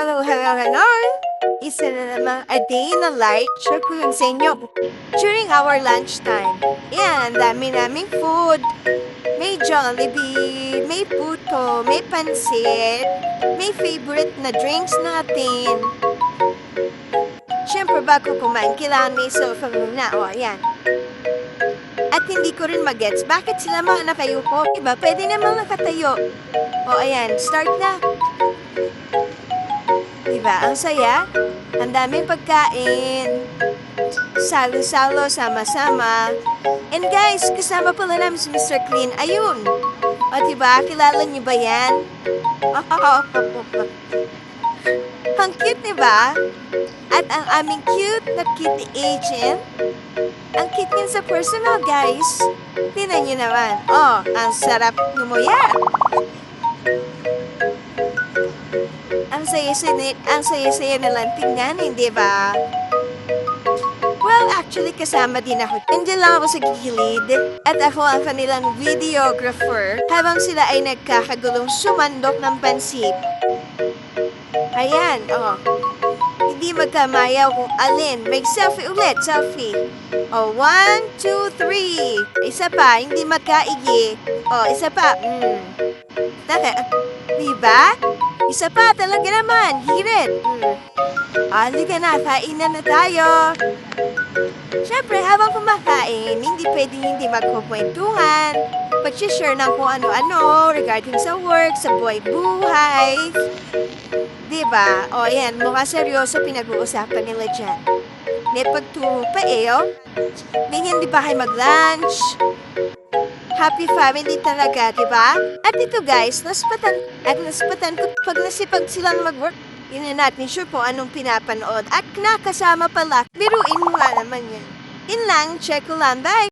Hello, hello, hello! Isa na namang a day na light. Share ko yun sa inyo. During our lunchtime. Yan, dami naming food. May Jollibee, may puto, may pansit, may favorite na drinks natin. Siyempre, bago kumain, kailangan may sofa muna. O, ayan. At hindi ko rin magets bakit sila mga nakayuko. Diba, pwede namang nakatayo. O, ayan, start na. Diba, ang saya? Ang daming pagkain. Salo-salo, sama-sama. And guys, kasama pala namin si Mr. Clean. Ayun. O, diba, kilala niyo ba yan? Ang cute, diba? At ang aming cute na kitty agent. Ang cute niyan sa personal, guys. Tingnan niyo naman. Oh, ang sarap lumuyat. Ang saya-saya na lang tingnan, hindi ba? Well, actually, kasama din ako. Nandiyan lang ako sa gilid. At ako ang kanilang videographer habang sila ay nagkakagulong sumandok ng pansip. Ayan, oh. Hindi magkamayaw kung alin. May selfie ulit, selfie. Oh, 1, 2, 3. Isa pa, hindi magkaigi. Oh, isa pa. Diba? Isa pa, talaga naman. Hirit. Halika na, kainan na tayo. Siyempre, habang kumakain, hindi pwedeng hindi magkukwentuhan. Pag-share ng kung ano-ano regarding sa work, sa buhay-buhay. Diba? O, yan, mukha seryoso pinag-uusapan nila dyan. May pagturo pa oh. May hindi ba kayo mag-lunch? Happy family talaga, diba? At ito guys, naspatan ko pag nasipag silang mag-work. Yun na natin sure po anong pinapanood. At nakasama pala, biruin mo nga naman yun. Yun lang, check ko lang, bye!